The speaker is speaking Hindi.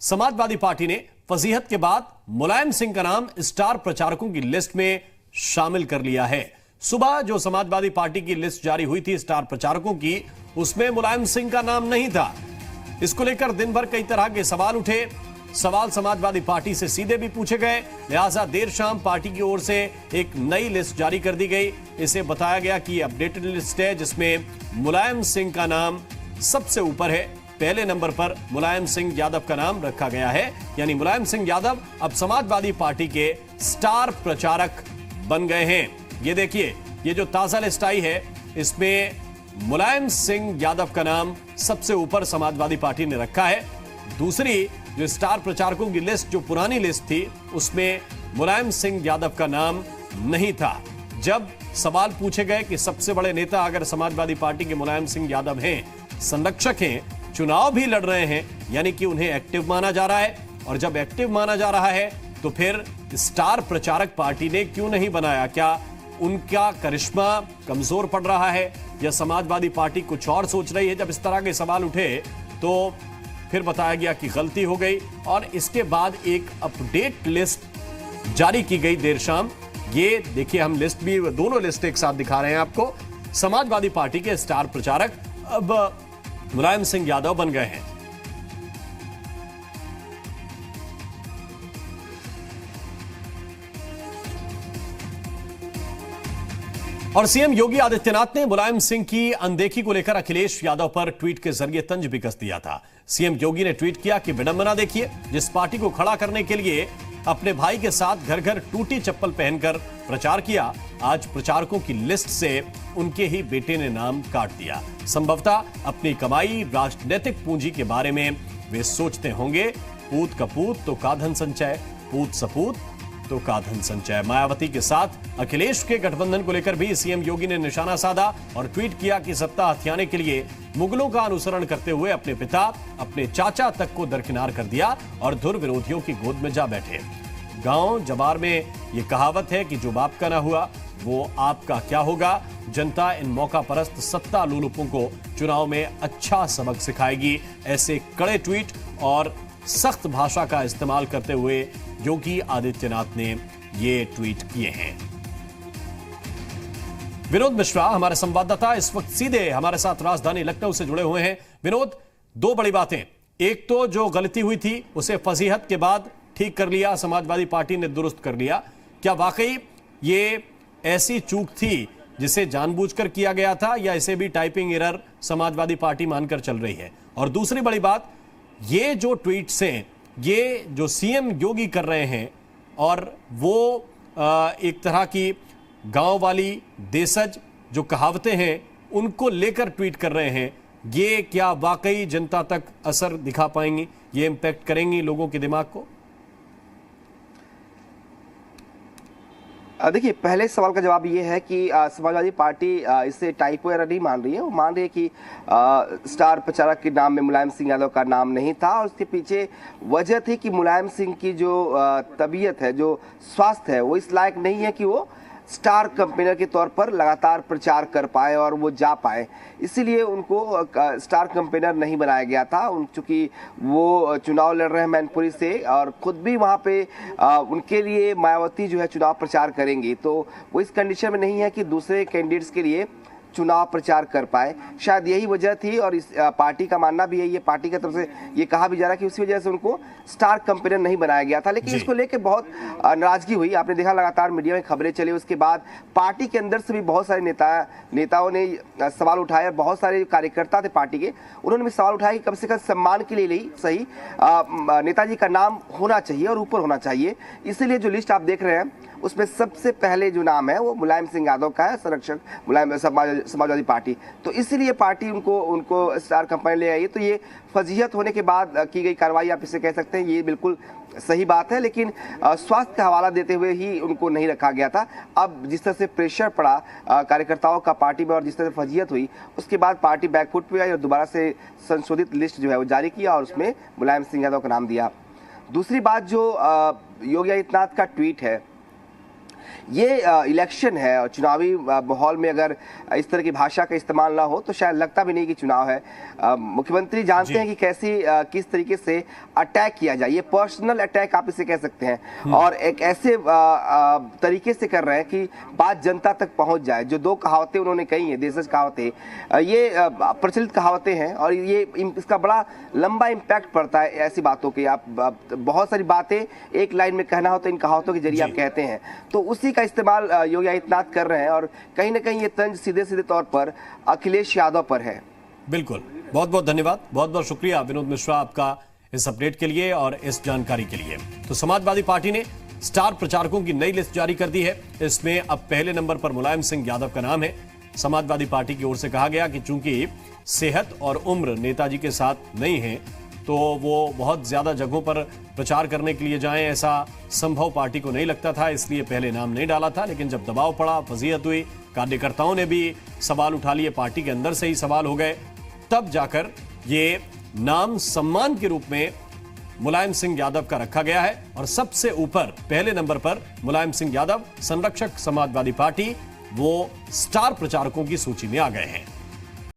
समाजवादी पार्टी ने फजीहत के बाद मुलायम सिंह का नाम स्टार प्रचारकों की लिस्ट में शामिल कर लिया है। सुबह जो समाजवादी पार्टी की लिस्ट जारी हुई थी स्टार प्रचारकों की, उसमें मुलायम सिंह का नाम नहीं था। इसको लेकर दिन भर कई तरह के सवाल उठे। सवाल समाजवादी पार्टी से सीधे भी पूछे गए, लिहाजा देर शाम पार्टी की ओर से एक नई लिस्ट जारी कर दी गई। इसे बताया गया कि अपडेटेड लिस्ट है जिसमें मुलायम सिंह का नाम सबसे ऊपर है। पहले नंबर पर मुलायम सिंह यादव का नाम रखा गया है, यानी मुलायम सिंह यादव अब समाजवादी पार्टी के स्टार प्रचारक बन गए हैं। ये देखिए, ये जो ताजा लिस्ट आई है इसमें मुलायम सिंह यादव का नाम सबसे ऊपर समाजवादी पार्टी ने रखा है। दूसरी जो स्टार प्रचारकों की लिस्ट, जो पुरानी लिस्ट थी, उसमें मुलायम सिंह यादव का नाम नहीं था। जब सवाल पूछे गए कि सबसे बड़े नेता अगर समाजवादी पार्टी के मुलायम सिंह यादव हैं, संरक्षक हैं, चुनाव भी लड़ रहे हैं, यानी कि उन्हें एक्टिव माना जा रहा है, और जब एक्टिव माना जा रहा है तो फिर स्टार प्रचारक पार्टी ने क्यों नहीं बनाया? क्या उनका करिश्मा कमजोर पड़ रहा है या समाजवादी पार्टी कुछ और सोच रही है? जब इस तरह के सवाल उठे तो फिर बताया गया कि गलती हो गई, और इसके बाद एक अपडेट लिस्ट जारी की गई देर शाम। ये देखिए, हम लिस्ट भी, दोनों लिस्ट एक साथ दिखा रहे हैं आपको। समाजवादी पार्टी के स्टार प्रचारक अब मुलायम सिंह यादव बन गए हैं। और सीएम योगी आदित्यनाथ ने मुलायम सिंह की अनदेखी को लेकर अखिलेश यादव पर ट्वीट के जरिए तंज भी कस दिया था। सीएम योगी ने ट्वीट किया कि विडंबना देखिए, जिस पार्टी को खड़ा करने के लिए अपने भाई के साथ घर घर टूटी चप्पल पहनकर प्रचार किया, आज प्रचारकों की लिस्ट से उनके ही बेटे ने नाम काट दिया। संभवतः अपनी कमाई, राजनीतिक पूंजी के बारे में वे सोचते होंगे। पूत कपूत तो का धन संचय, पूत सपूत तो का धन संचय। मायावती के साथ अखिलेश के गठबंधन को लेकर भी सीएम योगी ने निशाना साधा और ट्वीट किया कि सत्ता हथियाने के लिए मुगलों का अनुसरण करते हुए अपने पिता, अपने चाचा तक को दरकिनार कर दिया और धुर विरोधियों की गोद में जा बैठे। गांव जवार में ये कहावत है कि जो बाप का ना हुआ वो आपका क्या होगा। जनता इन मौका परस्त सत्ता लोलुपों को चुनाव में अच्छा सबक सिखाएगी। ऐसे कड़े ट्वीट और सख्त भाषा का इस्तेमाल करते हुए योगी आदित्यनाथ ने ये ट्वीट किए हैं। विनोद मिश्रा हमारे संवाददाता इस वक्त सीधे हमारे साथ राजधानी लखनऊ से जुड़े हुए हैं। विनोद, दो बड़ी बातें, एक तो जो गलती हुई थी उसे फजीहत के बाद ठीक कर लिया, समाजवादी पार्टी ने दुरुस्त कर लिया। क्या वाकई ये ऐसी चूक थी जिसे जानबूझकर किया गया था, या इसे भी टाइपिंग एरर समाजवादी पार्टी मानकर चल रही है? और दूसरी बड़ी बात, ये जो ट्वीट्स हैं, ये जो सीएम योगी कर रहे हैं और वो एक तरह की गांव वाली देसज जो कहावतें हैं उनको लेकर ट्वीट कर रहे हैं, ये क्या वाकई जनता तक असर दिखा पाएंगी? ये इंपैक्ट करेंगी लोगों के दिमाग को? देखिए, पहले सवाल का जवाब ये है कि समाजवादी पार्टी इसे टाइपो एरर नहीं मान रही है। वो मान रही है कि स्टार प्रचारक के नाम में मुलायम सिंह यादव का नाम नहीं था, और उसके पीछे वजह थी कि मुलायम सिंह की जो तबीयत है, जो स्वास्थ्य है, वो इस लायक नहीं है कि वो स्टार कैंपेनर के तौर पर लगातार प्रचार कर पाए और वो जा पाए। इसीलिए उनको स्टार कैंपेनर नहीं बनाया गया था। चूंकि वो चुनाव लड़ रहे हैं मैनपुरी से और खुद भी वहाँ पे उनके लिए मायावती जो है चुनाव प्रचार करेंगी, तो वो इस कंडीशन में नहीं है कि दूसरे कैंडिडेट्स के लिए चुनाव प्रचार कर पाए। शायद यही वजह थी, और इस पार्टी का मानना भी है, ये पार्टी की तरफ से ये कहा भी जा रहा है कि उसी वजह से उनको स्टार कैंपेनर नहीं बनाया गया था। लेकिन इसको लेकर बहुत नाराजगी हुई। आपने देखा, लगातार मीडिया में खबरें चली। उसके बाद पार्टी के अंदर से भी बहुत सारे नेताओं ने सवाल उठाया। बहुत सारे कार्यकर्ता थे पार्टी के, उन्होंने भी सवाल उठाया कि कम से कम सम्मान के लिए सही नेताजी का नाम होना चाहिए और ऊपर होना चाहिए। इसीलिए जो लिस्ट आप देख रहे हैं उसमें सबसे पहले जो नाम है वो मुलायम सिंह यादव का है, संरक्षक मुलायम समाजवादी पार्टी। तो इसीलिए पार्टी उनको स्टार कैंपेनर ले आई। तो ये फजीहत होने के बाद की गई कार्रवाई, आप इसे कह सकते हैं, ये बिल्कुल सही बात है। लेकिन स्वास्थ्य का हवाला देते हुए ही उनको नहीं रखा गया था। अब जिस तरह से प्रेशर पड़ा कार्यकर्ताओं का पार्टी में और जिस तरह से फजीहत हुई, उसके बाद पार्टी बैकफुट पे आई और दोबारा से संशोधित लिस्ट जो है वो जारी किया और उसमें मुलायम सिंह यादव का नाम दिया। दूसरी बात, जो योगी आदित्यनाथ का ट्वीट है, ये इलेक्शन है और चुनावी माहौल में अगर इस तरह की भाषा का इस्तेमाल ना हो तो शायद लगता भी नहीं कि चुनाव है। मुख्यमंत्री जानते हैं कि किस तरीके से अटैक किया जाए, ये पर्सनल अटैक आप इसे कह सकते हैं, और एक ऐसे तरीके से कर रहे हैं कि बात जनता तक पहुंच जाए। जो दो कहावतें उन्होंने कही हैं, देशज कहावतें, ये प्रचलित कहावतें हैं और ये इसका बड़ा लंबा इम्पैक्ट पड़ता है ऐसी बातों की। आप बहुत सारी बातें एक लाइन में कहना हो तो इन कहावतों के जरिए आप कहते हैं, तो उसी का इस्तेमाल योगी आदित्यनाथ कर रहे हैं और कहीं ना कहीं ये तंज सीधे सीधे तौर पर अखिलेश यादव पर है। बिल्कुल, बहुत बहुत धन्यवाद, बहुत बहुत शुक्रिया विनोद मिश्रा आपका इस अपडेट के लिए और इस जानकारी के लिए। तो समाजवादी पार्टी ने स्टार प्रचारकों की नई लिस्ट जारी कर दी है। इसमें अब पहले नंबर पर मुलायम सिंह यादव का नाम है। समाजवादी पार्टी की ओर से कहा गया कि चूंकि सेहत और उम्र नेताजी के साथ नहीं है तो वो बहुत ज्यादा जगहों पर प्रचार करने के लिए जाएं, ऐसा संभव पार्टी को नहीं लगता था, इसलिए पहले नाम नहीं डाला था। लेकिन जब दबाव पड़ा, वजीयत हुई, कार्यकर्ताओं ने भी सवाल उठा लिए, पार्टी के अंदर से ही सवाल हो गए, तब जाकर ये नाम सम्मान के रूप में मुलायम सिंह यादव का रखा गया है। और सबसे ऊपर पहले नंबर पर मुलायम सिंह यादव, संरक्षक समाजवादी पार्टी, वो स्टार प्रचारकों की सूची में आ गए हैं।